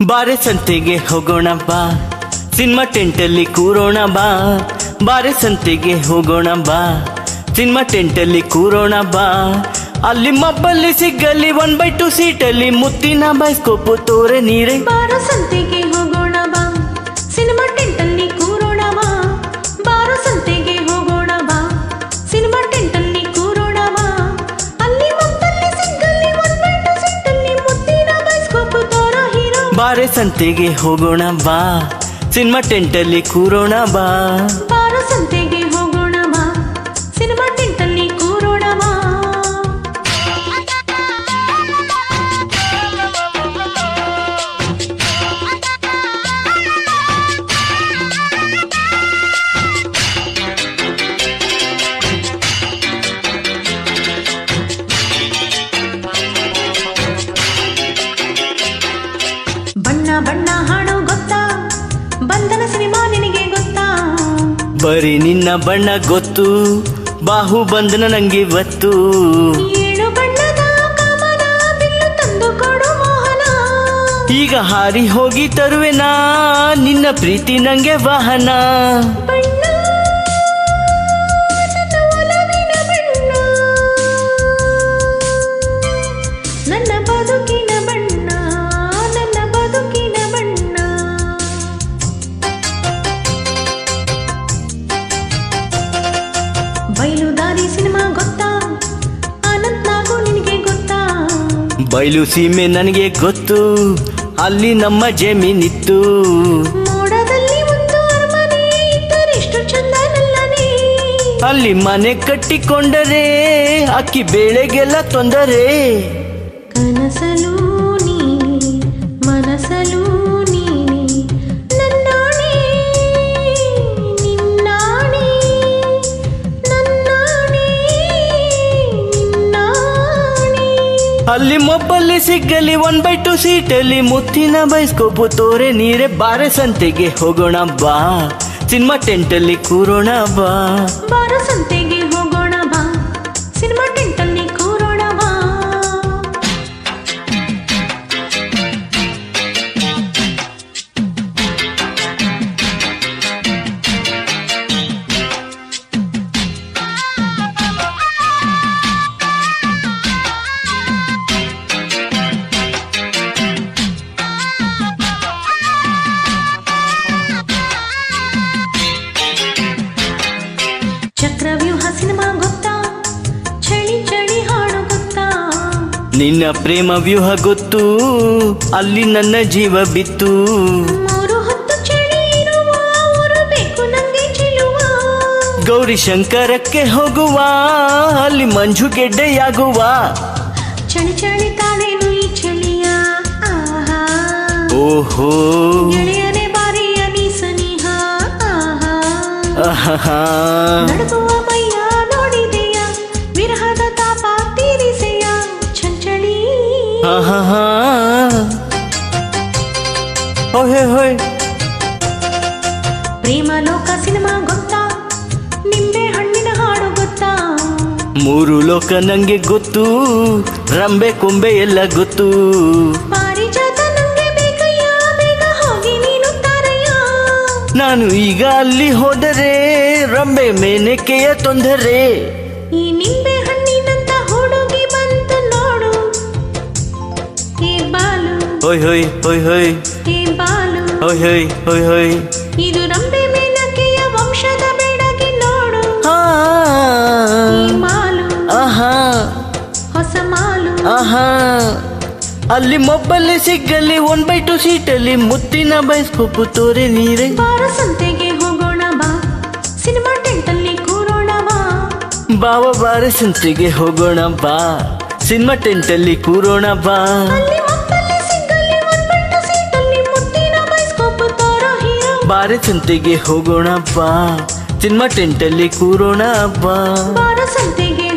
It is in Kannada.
ಬಾರೆ ಸಂತೆಗೆ ಹೋಗೋಣ ಬಾ, ಸಿನಿಮಾ ಟೆಂಟಲ್ಲಿ ಕೂರೋಣ ಬಾ. ಬಾರೆ ಸಂತೆಗೆ ಹೋಗೋಣ ಬಾ, ಸಿನಿಮಾ ಟೆಂಟಲ್ಲಿ ಕೂರೋಣ ಬಾ. ಅಲ್ಲಿ ಮಬ್ಬಲ್ಲಿ ಸಿಗಲ್ಲಿ 1/2 ಸೀಟಲ್ಲಿ ಮುತ್ತಿನ ಬೈಸ್ಕೋಪು ತೋರೆ ನೀರೆ. ಬಾರೋ ಸಂತೆಗೆ ಹೋಗೋಣ ಬಾ, ಸಿನಿಮಾ ಟೆಂಟಲ್ಲಿ ಕೂರೋಣ ಬಾ. ಬಾರೋ ಸಂತೆಗೆ ಹೋಗೋಣ ಬಾ, ಸಿನಿಮಾ ಟೆಂಟಲ್ಲಿ ಕೂರೋಣ ಬಾ. ಅಲ್ಲಿ ಮಬ್ಬಲ್ಲಿ ಸಿಗಲ್ಲಿ 1/2 ಸೀಟಲ್ಲಿ ಮುತ್ತಿನ ಬೈಸ್ಕೋಪು ತೋರೋ ಹೀರೋ. ಬಾರೆ ಸಂತೆಗೆ ಹೋಗೋಣ ಬಾ, ಸಿನಿಮಾ ಟೆಂಟಲ್ಲಿ ಕೂರೋಣ ಬಾ. ಬಾರೋ ಸಂತೆಗೆ ಹೋಗೋಣ ಬಾ, ಸಿನಿಮಾ ಟೆಂಟಲ್ಲಿ ಕೂರೋಣ ಬಾ. ಬಣ್ಣ ಬಣ್ಣ ಹಾಡು ಗೊತ್ತಾ, ಬಂಧನ ಸಿನಿಮಾ ನಿನಗೆ ಗೊತ್ತಾ? ಬರೀ ನಿನ್ನ ಬಣ್ಣ ಗೊತ್ತು, ಬಾಹು ಬಂಧನ ನಂಗೆ ಇವತ್ತು. 7 ಬಣ್ಣದ ಕಮಲ ಬಿಲ್ಲು ತಂದು ಕೊಡು ಮೋಹನ. ಈಗ ಹಾರಿ ಹೋಗಿ ತರುವೆನಾ ನಿನ್ನ ಪ್ರೀತಿ ನಂಗೆ ವಾಹನ. ಬಣ್ಣ ನನ್ನ ಒಲವಿನ ಬಣ್ಣ, ನನ್ನ ಬದುಕಿನ ಬಣ್ಣ, ನನ್ನ ಬದುಕಿನ ಬಣ್ಣ. ಬಯಲುದಾರಿ ಸಿನಿಮಾ ಗೊತ್ತಾ, ಅನಂತ್ ನಾಗು ನಿನಗೆ ಗೊತ್ತಾ? ಬಯಲು ಸೀಮೆ ನನಗೆ ಗೊತ್ತು, ಅಲ್ಲಿ ನಮ್ಮ ಜಮೀನಿತ್ತು. ಮೋಡದಲ್ಲಿ ಒಂದು ಅರಮನೆ ಇದ್ದರೆಷ್ಟು ಚಂದನಲ್ಲನೇ. ಅಲ್ಲಿ ಮನೆ ಕಟ್ಟಿಕೊಂಡರೆ ಅಕ್ಕಿ ಬೇಳೆಗೆಲ್ಲ ತೊಂದರೆ. ಕನಸಲು ನೀನೆ, ಮನಸಲು ನೀನೆ, ನನ್ನಾಣೆ ನಿನ್ನಾಣೆ, ನನ್ನಾಣೆ ನಿನ್ನಾಣೆ. ಅಲ್ಲಿ ಮೊಬ್ಬಲ್ಲಿ ಸಿಗಲಿ 1/2 ಸೀಟಲ್ಲಿ ಮುತ್ತಿನ ಬೈಸ್ಕೋಪು ತೋರೆ ನೀರೆ. ಬಾರೆ ಸಂತೆಗೆ ಹೋಗೋಣ ಬಾ, ಸಿನಿಮಾ ಟೆಂಟಲ್ಲಿ ಕೂರೋಣ ಬಾ. ಬಾರೋ ಸಂತೆಗೆ ಹೋಗೋಣ ಬಾ, ಸಿನಿಮಾ ಟೆಂಟಲ್ಲಿ ಕೂರೋಣ ಬಾ. ಚಕ್ರವ್ಯೂಹ ಸಿನಿಮಾ ಗೊತ್ತಾ, ಚಳಿ ಚಳಿ ಹಾಡು ಗೊತ್ತಾ? ನಿನ್ನ ಪ್ರೇಮ ವ್ಯೂಹ ಗೊತ್ತು, ಅಲ್ಲಿ ನನ್ನ ಜೀವ ಬಿತ್ತು. 3 ಹೊತ್ತು ಚಳಿ ಇರುವ ಊರು ಬೇಕು ನಂಗೆ ಚೆಲುವ. ಗೌರಿ ಶಂಕರಕ್ಕೆ ಹೋಗುವ, ಅಲ್ಲಿ ಮಂಜು ಗೆಡ್ಡೆಯಾಗುವ. ಚಳಿ ಚಳಿ ತಾನೇನು ಈ ಚಳಿಯ, ಆಹಾ. ಓಹೋ ಗೆಳೆಯನೇ ಬಾರಿಯ ನೀ ಸನಿಹ, ಆಹಾ. ಆಹಾ ನಡುಗುವ ಮೈಯ ನೋಡಿದೆಯ, ವಿರಹದ ತಾಪ ತೀರಿಸೆಯ, ಚಂಚಳಿ. ಆಹಾ ಓಹೆ ಹೋಯ್. ಪ್ರೇಮ ಲೋಕ ಸಿನಿಮಾ ಗೊತ್ತಾ, ನಿಂಬೆ ಹಣ್ಣಿನ ಹಾಡು ಗೊತ್ತಾ? 3 ಲೋಕ ನಂಗೆ ಗೊತ್ತು, ರಂಬೆ ಕೊಂಬೆ ಎಲ್ಲ ಗೊತ್ತು. ಪಾರಿಜಾತ ನಂಗೆ ಬೇಕಯ್ಯ, ಬೇಗ ಹೋಗಿ ನೀನು ತಾರಯ್ಯ. ನಾನು ಈಗ ಅಲ್ಲಿ ಹೋದರೆ ರಂಬೆ ಮೇನಕೆಯ ತೊಂದರೆ. ಈ ನಿಂಬೆ ಹಣ್ಣಿನಂತ ಹುಡುಗಿ ಬಂತು ನೋಡು, ಈ ಬಾಲು ಹೋಯ್ ಹೋಯ್ ಹೋಯ್ ಹೋಯ್ ಈ ಬಾಲು, ಹೋಯ್ ಹೋಯ್ ಹೋಯ್ ಹೋಯ್. ಇದು ರಂಬೆ ಮೇನಕೆಯ ವಂಶದ ಬೆಡಗಿ ನೋಡು. ಈ ಮಾಲು ಆಹಾ ಹೊಸ ಮಾಲು. ಆಹಾ ಅಲ್ಲಿ ಮೊಬ್ಬಲ್ಲಿ ಸಿಗಲ್ಲಿ 1/2 ಸೀಟಲ್ಲಿ ಮುತ್ತಿನ ಬೈಸ್ಕೋಪು ತೋರೆ ನೀರೆ. ಬಾರೋ ಸಂತೆಗೆ ಹೋಗೋಣ ಬಾ, ಸಿನಿಮಾ ಟೆಂಟಲ್ಲಿ ಕೂರೋಣ ಬಾ. ಬಾವ ಬಾರೆ ಸಂತೆಗೆ ಹೋಗೋಣ ಬಾ, ಸಿನಿಮಾ ಟೆಂಟಲ್ಲಿ ಕೂರೋಣ ಬಾ. ಅಲ್ಲಿ ಮಕ್ಕಳಲ್ಲಿ ಸಿಗಲ್ಲಿ 1/2 ಸೀಟಲ್ಲಿ ಮುತ್ತಿನ ಬೈಸ್ಕೋಪು ತೋರೋ ಹೀರೋ. ಬಾರೆ ಸಂತೆಗೆ ಹೋಗೋಣ ಬಾ, ಸಿನಿಮಾ ಟೆಂಟಲ್ಲಿ ಕೂರೋಣ ಬಾ. ಬಾರೋ ಸಂತೆಗೆ